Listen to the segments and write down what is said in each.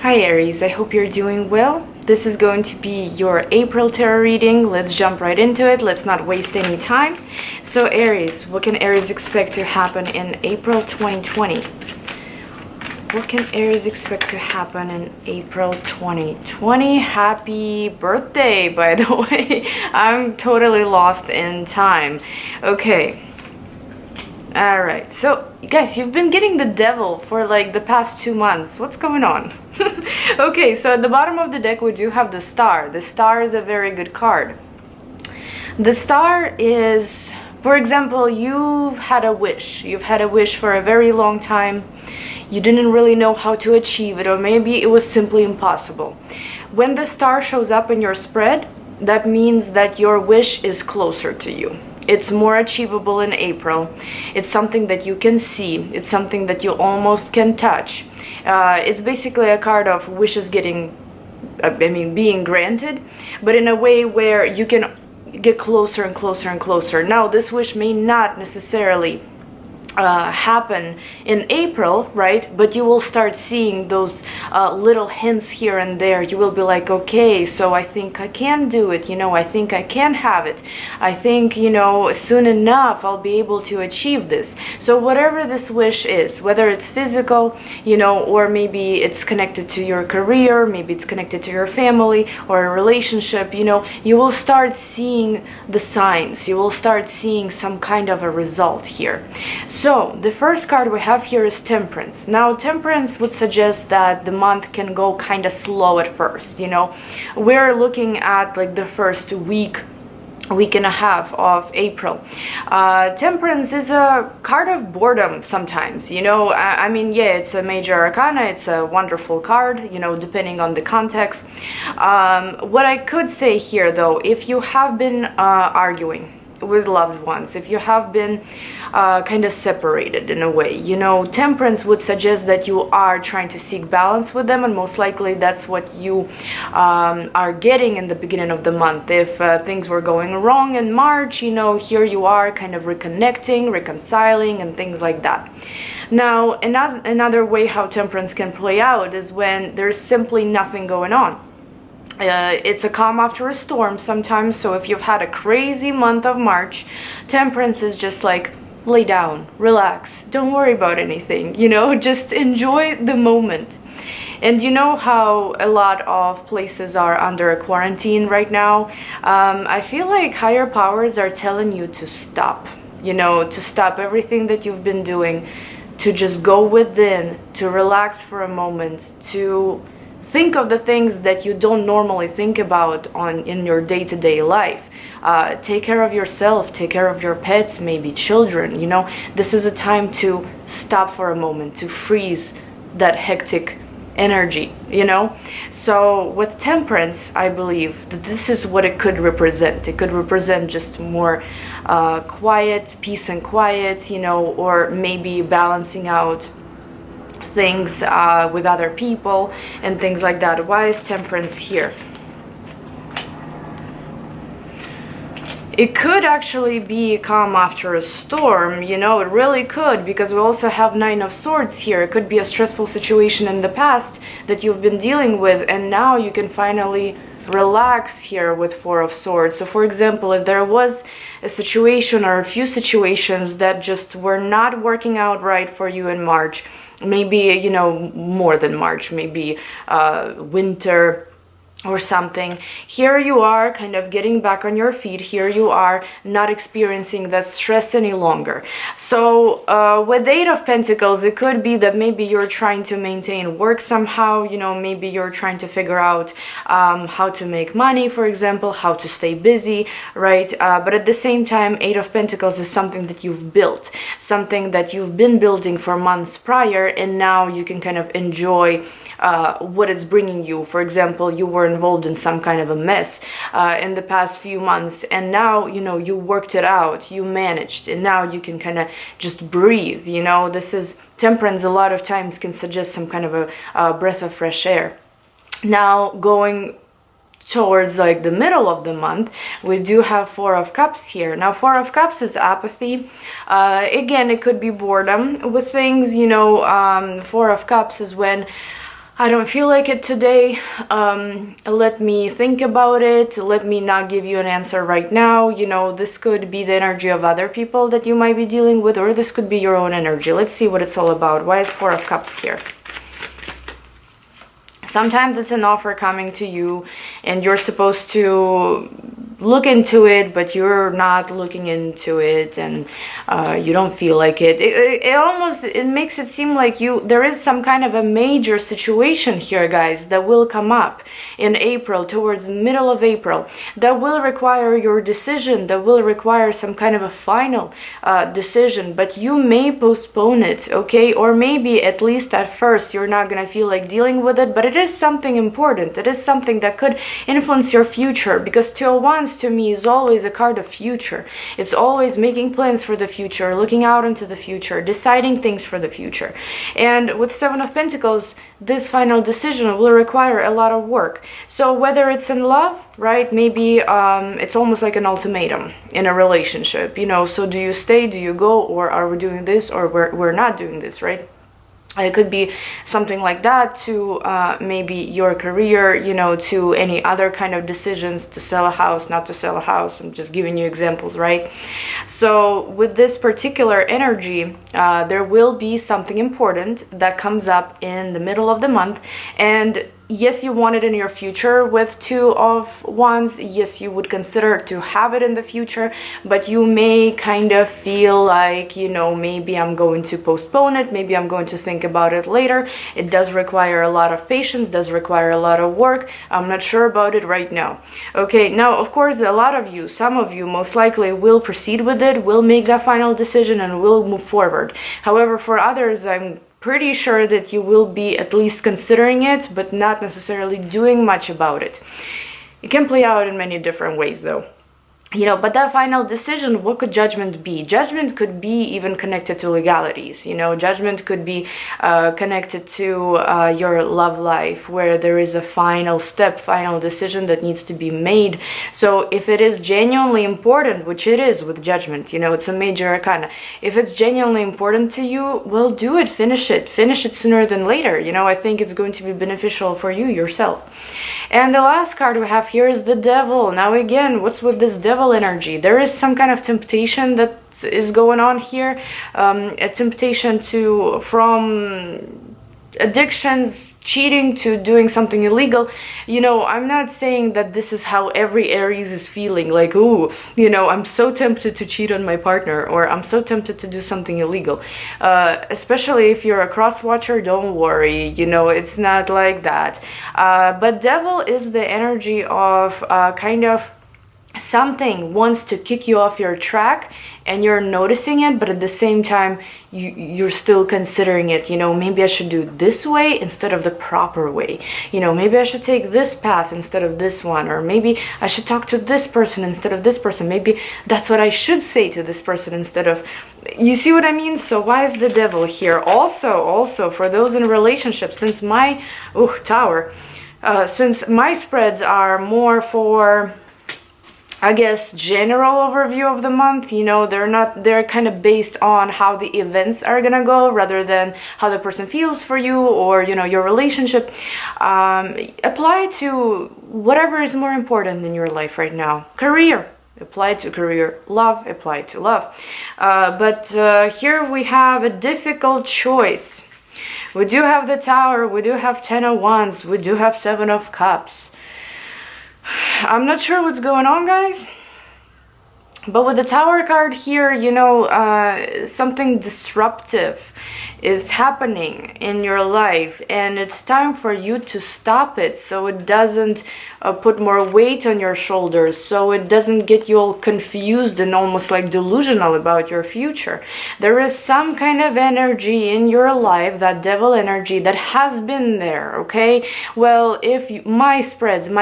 Hi Aries, I hope you're doing well. This is going to be your April tarot reading. Let's jump right into it. Let's not waste any time. So Aries, what can Aries expect to happen in April 2020? What can Aries expect to happen in April 2020? Happy birthday, by the way. I'm totally lost in time. Okay. Alright, so guys, you've been getting the devil for like the past 2 months. What's going on? Okay, so at the bottom of the deck we do have the star. The star is a very good card. The star is, for example, you've had a wish. You've had a wish for a very long time. You didn't really know how to achieve it, or maybe it was simply impossible. When the star shows up in your spread, that means that your wish is closer to you. It's more achievable in April. It's something that you can see. It's something that you almost can touch. It's basically a card of wishes getting, being granted, but in a way where you can get closer and closer and closer. Now, this wish may not necessarily happen in April, right? But you will start seeing those little hints here and there. You will be like, okay, so I think I can do it, I think I can have it. I think, soon enough I'll be able to achieve this. So whatever this wish is, whether it's physical, or maybe it's connected to your career, maybe it's connected to your family or a relationship, you will start seeing the signs. You will start seeing some kind of a result here. So, the first card we have here is Temperance. Now, Temperance would suggest that the month can go kind of slow at first, We're looking at like the first week and a half of April. Temperance is a card of boredom sometimes, yeah, it's a major arcana, it's a wonderful card, depending on the context. What I could say here, though, if you have been arguing with loved ones, if you have been kind of separated in a way, Temperance would suggest that you are trying to seek balance with them, and most likely that's what you are getting in the beginning of the month. If things were going wrong in March, here you are kind of reconnecting, reconciling, and things like that. Now, another way how Temperance can play out is when there's simply nothing going on. It's a calm after a storm sometimes. So if you've had a crazy month of March, Temperance is just like, lay down, relax, don't worry about anything, just enjoy the moment. And you know how a lot of places are under a quarantine right now? I feel like higher powers are telling you to stop, to stop everything that you've been doing, to just go within, to relax for a moment, to think of the things that you don't normally think about in your day-to-day life. Take care of yourself, take care of your pets, maybe children, This is a time to stop for a moment, to freeze that hectic energy, So with Temperance, I believe that this is what it could represent. It could represent just more quiet, peace and quiet, or maybe balancing out things with other people and things like that. Why is Temperance here? It could actually be calm after a storm, it really could, because we also have Nine of Swords here. It could be a stressful situation in the past that you've been dealing with, and now you can finally relax here with Four of Swords. So for example, if there was a situation or a few situations that just were not working out right for you in March, maybe, more than March, maybe winter or something, here you are kind of getting back on your feet. Here you are not experiencing that stress any longer. So with Eight of Pentacles, it could be that maybe you're trying to maintain work somehow, maybe you're trying to figure out how to make money, for example, how to stay busy, right? But at the same time, Eight of Pentacles is something that you've built, something that you've been building for months prior, and now you can kind of enjoy what it's bringing you. For example, you were involved in some kind of a mess in the past few months, and now you worked it out, you managed, and now you can kind of just breathe. This is Temperance a lot of times can suggest some kind of a breath of fresh air. Now going towards like the middle of the month, we do have Four of Cups here. Now Four of Cups is apathy. Again, it could be boredom with things, Four of Cups is when I don't feel like it today. Let me think about it. Let me not give you an answer right now. You know, this could be the energy of other people that you might be dealing with, or this could be your own energy. Let's see what it's all about. Why is Four of Cups here? Sometimes it's an offer coming to you and you're supposed to look into it, but you're not looking into it, and you don't feel like it. It makes it seem like there is some kind of a major situation here, guys, that will come up in April, towards the middle of April, that will require your decision, that will require some kind of a final decision, but you may postpone it, okay? Or maybe at least at first you're not gonna feel like dealing with it, but it is something important. It is something that could influence your future, because Two of Wands to me is always a card of future. It's always making plans for the future, looking out into the future, deciding things for the future. And with Seven of Pentacles, this final decision will require a lot of work. So whether it's in love, right, maybe it's almost like an ultimatum in a relationship, you know, so do you stay, do you go, or are we doing this, or we're not doing this, right? It could be something like that to maybe your career, you know, to any other kind of decisions, to sell a house, not to sell a house. I'm just giving you examples, right? So with this particular energy, there will be something important that comes up in the middle of the month. And yes, you want it in your future with Two of Wands. Yes, you would consider to have it in the future, but you may kind of feel like, you know, maybe I'm going to postpone it, maybe I'm going to think about it later. It does require a lot of patience, does require a lot of work. I'm not sure about it right now. Okay, now, of course, a lot of you, some of you most likely will proceed with it, will make that final decision and will move forward. However, for others, I'm pretty sure that you will be at least considering it, but not necessarily doing much about it. It can play out in many different ways, though. You know, but that final decision, what could judgment be? Judgment could be even connected to legalities. You know, judgment could be connected to your love life, where there is a final step, final decision that needs to be made. So if it is genuinely important, which it is with judgment, you know, it's a major arcana. If it's genuinely important to you, well, do it, finish it sooner than later. You know, I think it's going to be beneficial for you yourself. And the last card we have here is the Devil. Now again, what's with this Devil energy? There is some kind of temptation that is going on here, a temptation from addictions, cheating, to doing something illegal. You know, I'm not saying that this is how every Aries is feeling, like, ooh, you know, I'm so tempted to cheat on my partner, or I'm so tempted to do something illegal. Especially if you're a cross-watcher, don't worry, you know, it's not like that. But Devil is the energy of kind of something wants to kick you off your track, and you're noticing it, but at the same time you're still considering it. You know, maybe I should do this way instead of the proper way. You know, maybe I should take this path instead of this one, or maybe I should talk to this person instead of this person. Maybe that's what I should say to this person instead of, you see what I mean? So why is the Devil here? Also for those in relationships, since my Tower, since my spreads are more for, I guess, general overview of the month, you know, they're kind of based on how the events are gonna go, rather than how the person feels for you, or, you know, your relationship. Apply to whatever is more important in your life right now. Career, apply to career. Love, apply to love. But here we have a difficult choice. We do have the Tower, we do have Ten of Wands, we do have Seven of Cups. I'm not sure what's going on, guys, but with the Tower card here, you know, something disruptive is happening in your life, and it's time for you to stop it, so it doesn't put more weight on your shoulders, so it doesn't get you all confused and almost like delusional about your future. There is some kind of energy in your life, that Devil energy, that has been there, okay? Well, if my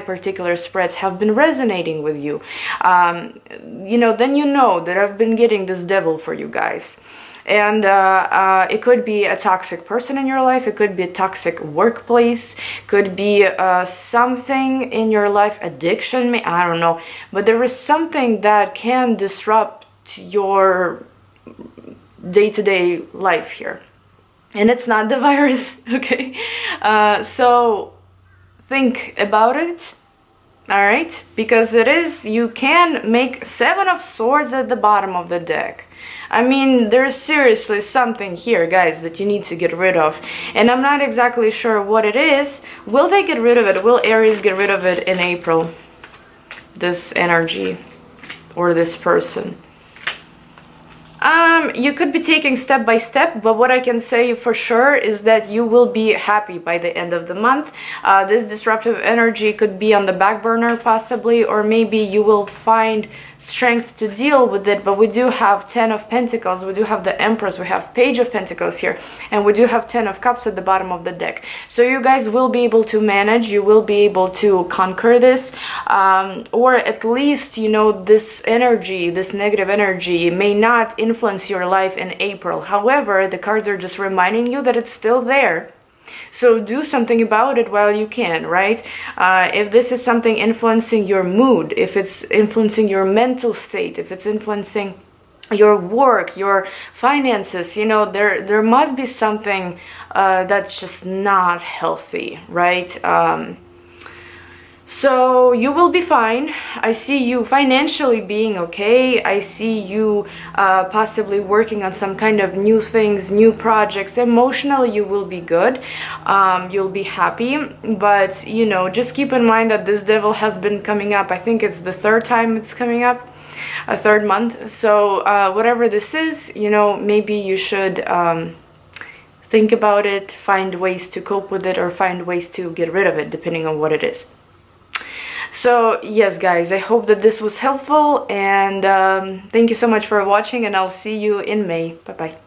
particular spreads have been resonating with you, you know, then you know that I've been getting this Devil for you guys. And it could be a toxic person in your life, it could be a toxic workplace, could be something in your life, addiction, I don't know, but there is something that can disrupt your day-to-day life here. and it's not the virus. Okay, so think about it. All right, because it is, you can make Seven of Swords at the bottom of the deck. I mean, there's seriously something here, guys, that you need to get rid of, and I'm not exactly sure what it is. Will they get rid of it? Will Aries get rid of it in April? This energy or this person? You could be taking step by step, but what I can say for sure is that you will be happy by the end of the month. This disruptive energy could be on the back burner possibly, or maybe you will find strength to deal with it. But we do have 10 of Pentacles, we do have the Empress, we have Page of Pentacles here, and we do have 10 of Cups at the bottom of the deck. So you guys will be able to manage, you will be able to conquer this, or at least, you know, this energy, this negative energy may not influence your life in April. However, the cards are just reminding you that it's still there. So do something about it while you can, right? If this is something influencing your mood, if it's influencing your mental state, if it's influencing your work, your finances, you know, there must be something that's just not healthy, right? So you will be fine. I see you financially being okay. I see you possibly working on some kind of new things, new projects. Emotionally, you will be good. You'll be happy. But, you know, just keep in mind that this devil has been coming up. I think it's the third time it's coming up, a third month. So whatever this is, you know, maybe you should think about it, find ways to cope with it, or find ways to get rid of it, depending on what it is. So yes, guys, I hope that this was helpful, and thank you so much for watching, and I'll see you in May. Bye bye.